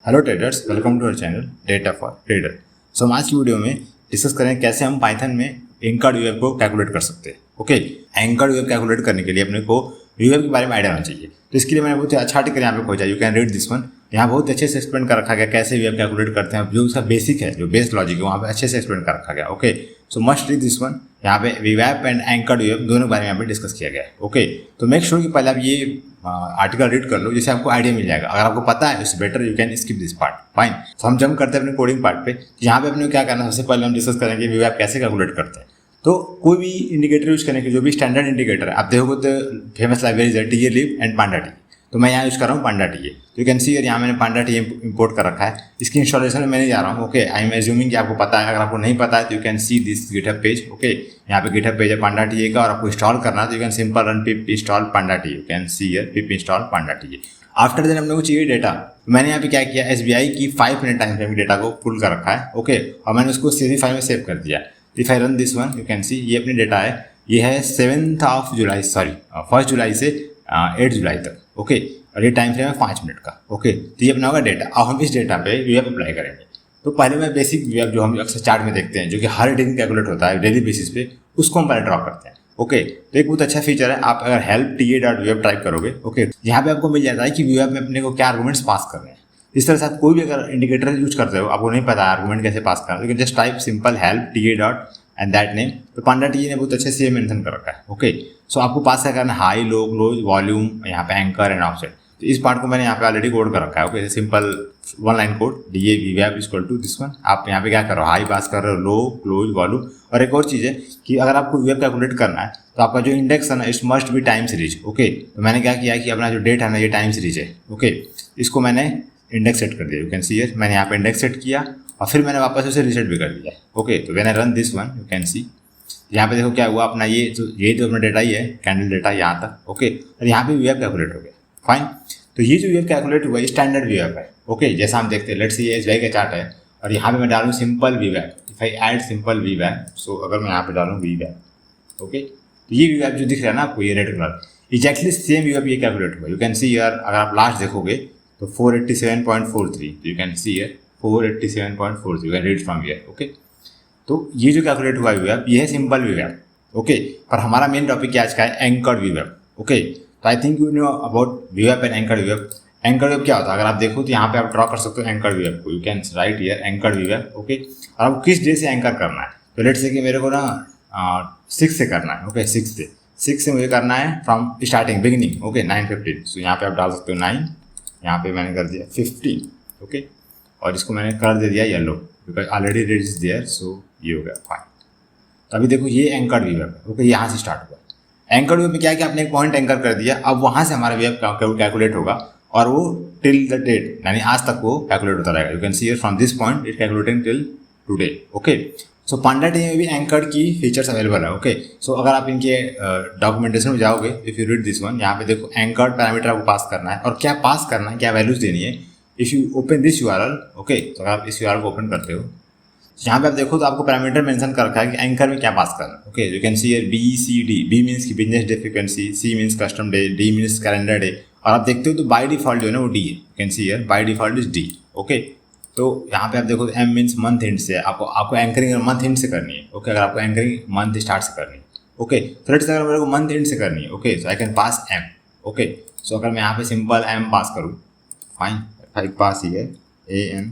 Hello traders, welcome to our channel data for trader. So हम आज की video में डिस्कस करें कैसे हम पाइथन में एंकर्ड वीएफ को कैलकुलेट कर सकते हैं। ओके, एंकर्ड वीएफ कैलकुलेट करने के लिए अपने को वीएफ के बारे में आइडिया होना चाहिए। तो इसके लिए मैंने बहुत अच्छा आर्टिकल यहाँ पे खोजा, you can read this one. यहाँ बहुत अच्छे से एक्सप्लेन कर रखा गया कैसे वीएफ कैलकुलेट करते हैं, जो उसका बेसिक है, जो बेस लॉजिक है, वहाँ पे अच्छे से एक्सप्लेन कर रखा गया। Okay, so must read this one. यहाँ पे वीएफ एंड एंकर्ड वीएफ दोनों के बारे में यहाँ पे डिस्कस किया गया है। ओके, तो मेक श्योर कि पहले आप ये आर्टिकल रीड कर लो, जिससे आपको आइडिया मिल जाएगा। अगर आपको पता है it's better you can skip this part, fine. तो हम जंप करते हैं अपने कोडिंग पार्ट पे। यहाँ पे अपने को क्या करना है, सबसे पहले हम डिस्कस करेंगे वीएफ कैसे कैलकुलेट करते हैं। तो कोई भी इंडिकेटर यूज करने के जो भी स्टैंडर्ड इंडिकेटर है, आप देखोगे तो फेमस लाइब्रेरीज है टीए-लिब एंड पांडा टी। तो मैं यहाँ यूज कर रहा हूँ पांडा टी। तो यू कैन सी यहाँ मैंने पांडा टी इंपोर्ट कर रखा है। इसकी इंस्टॉलेशन में मैं नहीं जा रहा हूँ। ओके, आई एम एज्यूमिंग कि आपको पता है। अगर आपको नहीं पता है तो you can see this GitHub page. Okay, यहाँ पे गिटहब पेज है पांडा टी का, और आपको इंस्टॉल करना है तो you can simple run pip install panda T. You can see here pip install panda T. After then हमने को चाहिए डेटा। मैंने यहाँ पे क्या किया, एसबीआई की 5 मिनट टाइम फ्रेम डेटा को पुल कर रखा है। ओके, और मैंने उसको सीधी फाइल में सेव कर दिया। If I run this one you can सी ये अपनी डेटा है। ये है 1 जुलाई से 8 जुलाई तक। ओके, और ये टाइम फ्रेम है 5 मिनट का। ओके, तो ये अपना होगा डेटा। अब हम इस डेटा पे वीएफ अप्लाई करेंगे। तो पहले मैं बेसिक वीएफ जो हम अक्सर चार्ट में देखते हैं, जो कि हर दिन कैलकुलेट होता है डेली बेसिस पे, उसको हम पहले ड्रॉ करते हैं। ओके, तो एक बहुत अच्छा फीचर है। आप अगर हेल्प ta.vf टाइप करोगे, ओके, यहाँ पे आपको मिल जाता है कि वीएफ में अपने को क्या आर्गुमेंट्स पास करने हैं। इस तरह से आप कोई भी अगर इंडिकेटर यूज करते हो, आपको नहीं पता आर्गुमेंट कैसे पास करना, लेकिन just type simple help ta. And that name. तो पांडा टी ने बहुत अच्छे से ये मेंशन कर रखा है। ओके, सो आपको पास क्या करना है, हाई, लो, क्लोज, वॉल्यूम, यहाँ पे एंकर एंड ऑफसेट। तो इस पार्ट को मैंने यहाँ पे ऑलरेडी कोड कर रखा है। Okay, simple 1 line code D A VF equal to this one. आप यहाँ पे क्या कर रहे हो, हाई पास कर रहे हो, लो, क्लोज, वॉल्यूम। और एक और चीज़ है कि अगर आपको वीएफ कैलकुलेट करना है तो आपका जो इंडेक्स है ना, it's must be time series. Okay, तो मैंने क्या किया कि अपना जो डेट है ना, ये टाइम सीरीज है। ओके, इसको मैंने इंडेक्स सेट कर दिया। यू कैन सी हियर मैंने यहाँ पे इंडेक्स सेट किया और फिर मैंने वापस उसे रीसेट भी कर दिया। ओके, तो when I run this one you can सी यहाँ पे देखो क्या हुआ, अपना ये तो अपना डेटा ही है, कैंडल डेटा यहाँ तक। ओके, और यहाँ पे वीएफ कैलकुलेट हो गया, फाइन। तो ये जो वीएफ कैलकुलेट हुआ, स्टैंडर्ड वीएफ है। ओके, जैसा हम देखते हैं, लेट्स सी ये एसबीआई का चार्ट है और यहाँ पे मैं डालूँ simple VF. If I add simple VF, so अगर मैं यहाँ पे डालूँ वीएफ, ओके, तो ये वीएफ जो दिख रहा है ना आपको, ये red colour, exactly same VF ये कैलकुलेट हुआ। यू कैन सी यार, अगर आप लास्ट देखोगे तो 487.43, you can see here 487.43, you can read from here. Okay, तो ये जो कैलकुलेट हुआ वीएफ, ये है सिंपल वीएफ। ओके, पर हमारा मेन टॉपिक क्या आज का है, एंकर्ड वीएफ। ओके, तो I think you know about VF and anchored VF. Anchored VF क्या होता है, अगर आप देखो तो यहाँ पे आप ड्रॉ कर सकते हो एंकर्ड वीएफ को। You can write here anchored VF. Okay, और आपको किस डे से एंकर करना है, तो लेट्स से कि मेरे को ना 6 से करना है। ओके, 6 से मुझे करना है फ्रॉम स्टार्टिंग बिगिनिंग। ओके, 9:15। सो यहाँ पे आप डाल सकते हो 9, यहाँ पे मैंने कर दिया 15। ओके, और इसको मैंने कर दे दिया yellow, because already red is there. So ये हो गया, फाइन। तो अभी देखो ये एंकर्ड वीएफ है। ओके, यहाँ से स्टार्ट हुआ। एंकर्ड वीएफ में क्या है कि आपने एक पॉइंट एंकर कर दिया, अब वहाँ से हमारा वीएफ कैलकुलेट होगा और वो टिल द डेट, यानी आज तक वो कैलकुलेट होता रहेगा। You can see here from this point it calculating till today. Okay, so Panda T में भी एंकर्ड की फीचर्स अवेलेबल है। ओके, सो अगर आप इनके डॉक्यूमेंटेशन में जाओगे, if you read this one, यहाँ पे देखो एंकर्ड पैरामीटर आपको पास करना है और क्या पास करना है, क्या वैल्यूज देनी है। If you open this URL, okay, तो अगर आप इस यूआरएल को ओपन करते हो, यहाँ पे आप देखो तो आपको पैरामीटर मेंशन कर रखा है कि एंकर में क्या पास करना है। Okay, you can see here B C D. B means की business day frequency, C means custom day, D means calendar day. और आप देखते हो तो बाय डिफॉल्ट जो है ना वो डी है। You can see here by default is D. Okay, तो यहाँ पे आप देखो तो एम मीन्स मंथ एंड से, आपको एंकरिंग मंथ एंड से करनी है। ओके, अगर आपको एंकरिंग मंथ स्टार्ट से करनी है, ओके, तो लेट्स से अगर मेरे को मंथ एंड से करनी है, okay, so I can pass M. Okay, so अगर मैं यहाँ पे सिंपल एम पास करूँ, फाइन, आई पास ही है ए एम।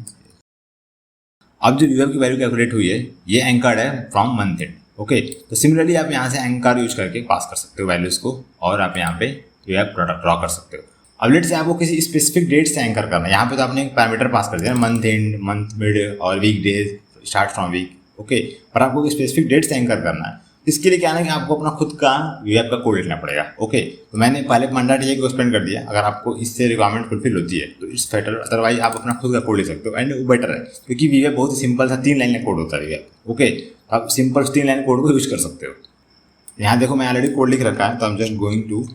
अब जो वीएफ की वैल्यू कैलकुलेट हुई है, ये एंकर्ड है फ्रॉम मंथ एंड। ओके, तो सिमिलरली आप यहाँ से एंकर यूज करके पास कर सकते हो वैल्यूज को, और आप यहाँ पे वीएफ प्रोडक्ट ड्रॉ कर सकते हो। अब लेट से आपको किसी स्पेसिफिक डेट से एंकर करना है, यहाँ पे तो आपने एक पैरामीटर पास कर दिया मंथ एंड, मंथ मिड और week days start from week. Okay, पर आपको स्पेसिफिक डेट से एंकर करना है। इसके लिए क्या है कि आपको अपना खुद का वीएफ का कोड लिखना पड़ेगा। ओके, तो मैंने पहले पांडा टी को एक्सप्लेन कर दिया। अगर आपको इससे रिक्वायरमेंट फुलफिल होती है तो इट्स बेटर, अदरवाइज आप अपना खुद का कोड लिख सकते हो एंड वो बेटर है, क्योंकि वीएफ बहुत ही सिंपल सा 3 लाइन का कोड होता है वीएफ। ओके, तो आप सिंपल 3 लाइन कोड को यूज कर सकते हो। यहाँ देखो मैं ऑलरेडी कोड लिख रखा है, तो I am just going to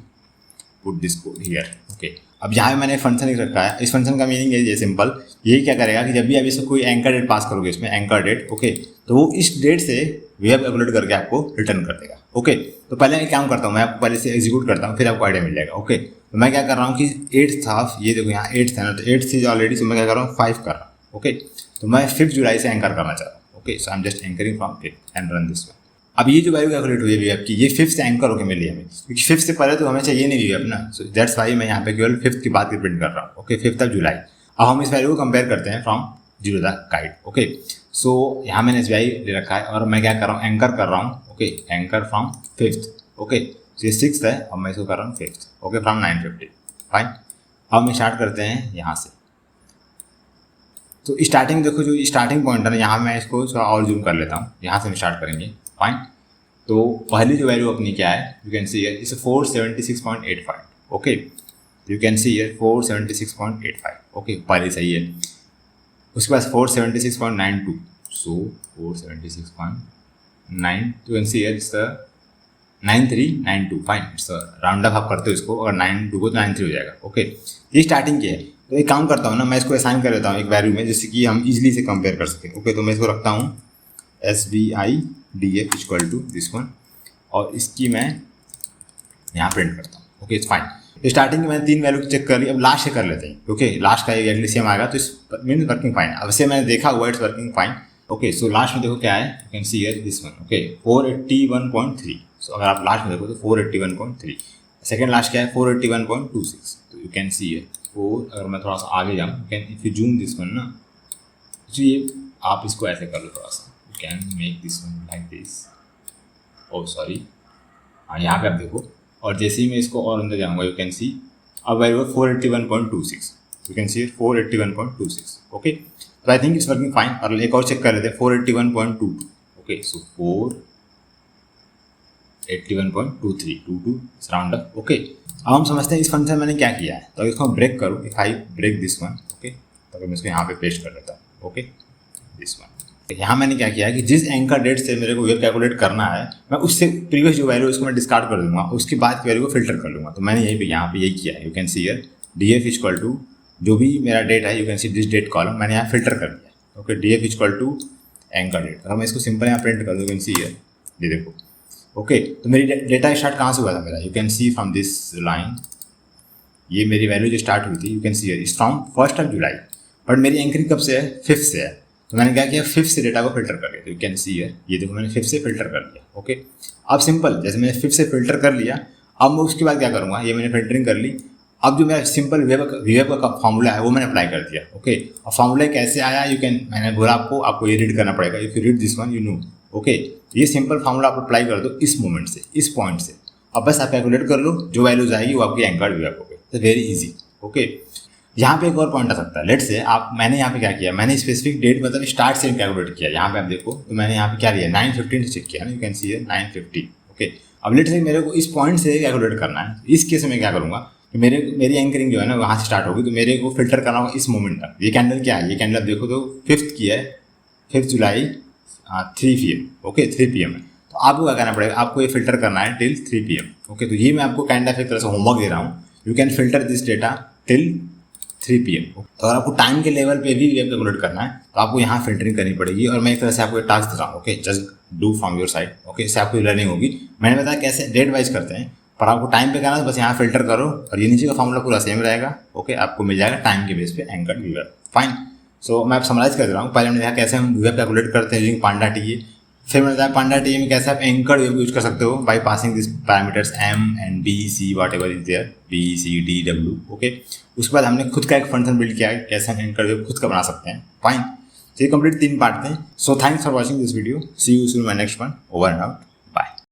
put this code here. Okay, अब यहाँ पे मैंने फंक्शन लिख रखा है, इस फंक्शन का मीनिंग ये सिंपल, ये क्या करेगा कि जब भी आप इसको कोई एंकर डेट पास करोगे इसमें एंकर डेट, ओके, तो वो इस डेट से वेब अपलोड करके आपको रिटर्न कर देगा। ओके, तो पहले मैं काम करता हूँ, मैं आपको पहले से एग्जीक्यूट करता हूँ, फिर आपको आइडिया मिल जाएगा। ओके, तो मैं क्या कर रहा हूँ कि 8th था, ये देखो यहाँ 8th है ना, तो 8th इज ऑलरेडी, तो मैं क्या कर रहा हूँ 5 कर रहा हूँ। ओके, तो मैं 5 जुलाई से एंकर करना चाह रहा हूँ। Okay, so I am just anchoring from 5 and run this one. अब ये जो वैल्यू कैलकुलेट हुई है आपकी, ये 5th से एंकर होकर मिली हमें, क्योंकि 5th से पहले तो हमें चाहिए नहीं वेब ना, सो दैट्स वाई मैं यहाँ पे केवल 5th की बात की प्रिंट कर रहा हूँ। Okay, 5th of July. अब हम इस वैल्यू को कंपेयर करते हैं from zero the guide. Okay, so यहाँ मैंने SBI ले रखा है और मैं क्या कर रहा हूँ, एंकर कर रहा हूँ। Okay, anchor from 5th। Okay, तो ये 6th है, अब मैं इसको कर रहा हूँ 5th। Okay, from 950। फाइन, अब हम स्टार्ट करते हैं यहाँ से। तो स्टार्टिंग देखो, जो स्टार्टिंग पॉइंट है ना, यहाँ मैं इसको थोड़ा और जूम कर लेता हूँ, यहाँ से हम स्टार्ट करेंगे। फाइन, तो पहली जो वैल्यू अपनी क्या है, you can see here is 476.85। Okay, you can see here 476.85। Okay, पहले सही है। उसके बाद 476.92, सो 476.9, you can see here it's 9392। Fine, it's round up आप करते हो इसको, अगर 92 को तो 93 हो जाएगा। ओके, ये स्टार्टिंग की है। तो एक काम करता हूँ ना, मैं इसको असाइन कर देता हूँ एक वैल्यू में, जिससे कि हम इजीली से कंपेयर कर सकें। ओके, तो मैं इसको रखता हूँ SBIDF equal to this one, और इसकी मैं यहाँ प्रिंट करता हूँ। Okay, it's fine. तो स्टार्टिंग में मैंने 3 वैल्यू चेक कर ली, अब लास्ट से कर लेते हैं। ओके, लास्ट का एग्जैक्टली सेम आएगा, तो इस मीन वर्किंग फाइन। अब से मैंने देखा हुआ it's working fine. Okay, so last में देखो क्या है, you can see here this one. Okay, 481.3। सो अगर आप लास्ट में देखो तो 481.3। सेकेंड लास्ट क्या है, 481.26। तो यू कैन सी हियर 4, अगर मैं थोड़ा सा आगे जाऊँ, you can if you zoom this one ना, तो ये आप इसको ऐसे कर लो थोड़ा सा, you can make this one like this. Oh sorry, हाँ यहाँ पे आप देखो, और जैसे ही मैं इसको और अंदर जाऊँगा, यू कैन सी अब value 481.26। You can see 481.26। Okay, तो I think it's working fine. और एक और चेक कर लेते हैं, 481.22। Okay, so 481.23 round up. Okay, अब हम समझते हैं इस फंक्शन मैंने क्या किया है। तो इसको ब्रेक करूँ, if I break this one. Okay, तो मैं इसको यहाँ पे पेस्ट कर लेता हूँ। Okay, this one. यहाँ मैंने क्या किया है कि जिस एंकर डेट से मेरे को वेब कैलकुलेट करना है, मैं उससे प्रीवियस जो वैल्यू उसको मैं डिस्कार्ड कर दूंगा, उसके बाद की वैल्यू को फिल्टर कर लूँगा। तो मैंने यहाँ पे यही किया है। You can see here DF equal to जो भी मेरा डेट है, you can see this date column मैंने यहाँ फिल्टर कर दिया। Okay, DF equal to anchor date. अगर मैं इसको सिंपल यहाँ प्रिंट कर दूँ, यू कैन सी हियर, ये देखो। ओके, तो मेरी डेटा स्टार्ट कहाँ से हुआ था मेरा, you can C from this line, ये मेरी वैल्यू जो स्टार्ट हुई थी, you can see here is from 1st of July. But मेरी एंकरिंग कब से है, 5th से है। तो मैंने क्या किया, 5th से डेटा को फिल्टर कर लिया। तो यू कैन सी हियर, ये देखो मैंने 5th से फिल्टर कर लिया। ओके, अब सिंपल, जैसे मैंने 5th से फिल्टर कर लिया, अब मैं उसके बाद क्या करूँगा, ये मैंने फिल्टरिंग कर ली। अब जो मेरा सिंपल वेब का फॉर्मूला है वो मैंने अप्लाई कर दिया। ओके, और फॉर्मूला कैसे आया, यू कैन, मैंने बोला आपको ये रीड करना पड़ेगा। If you read this one you know. Okay, ये सिंपल फॉर्मूला आप अप्लाई कर दो इस मोमेंट से, इस पॉइंट से। अब बस आप कैलकुलेट कर लो, जो वैल्यूज आएगी वो आपकी एंकर्ड वेब हो गई। तो वेरी इजी। ओके, यहाँ पे एक और पॉइंट आ सकता है। लेट से आप, मैंने यहाँ पे क्या किया, मैंने स्पेसिफिक डेट मतलब स्टार्ट से कैलकुलेट किया। यहाँ पे आप देखो, तो मैंने यहाँ पे क्या लिया, 9:15 से चेक किया ना, you can see here 9:50। Okay, अब लेट से मेरे को इस पॉइंट से कैलकुलेट करना है। इस केस में क्या करूँगा कि मेरी एंकरिंग जो है ना वहाँ से स्टार्ट होगी, तो मेरे को फिल्टर करना होगा इस मोमेंट तक। ये कैंडल क्या है, ये कैंडल आप देखो तो 5th की है, 5 जुलाई 3 PM। ओके, 3 PM है। तो आपको क्या करना पड़ेगा, आपको ये फिल्टर करना है टिल 3 PM। ओके, तो ये मैं आपको काइंड ऑफ एक तरह से होमवर्क दे रहा हूँ। You can filter this data till 3 PM। तो अगर आपको टाइम के लेवल पे भी वेब कैलकुलेट करना है, तो आपको यहाँ फिल्टरिंग करनी पड़ेगी। और मैं एक तरह से आपको एक टास्क दे रहा हूँ। Okay, just do from your side. Okay, इससे आपको लर्निंग होगी। मैंने बताया कैसे डेट वाइज करते हैं, पर आपको टाइम पे करना है, बस यहाँ फिल्टर करो और ये नीचे का फॉर्मूला पूरा सेम रहेगा। ओके, आपको मिल जाएगा टाइम के बेस पे एंकर्ड वेब। फाइन, सो मैं आप समराइज कर दे रहा हूँ। पहले मैंने देखा कैसे हम वेब कैलकुलेट करते हैं यूजिंग पांडा टीए। फिर मैंने बताया पांडा टीए में कैसे आप एंकर्ड वेब यूज कर सकते हो by passing this parameters M and B C whatever is there, B C D W। Okay, उसके बाद हमने खुद का एक फंक्शन बिल्ड किया है, कैसे हम एंकर्ड वेब खुद का बना सकते हैं। फाइन, तो ये कंप्लीट 3 पार्ट थे। So thanks for watching this video. See you soon my next one. Over and out.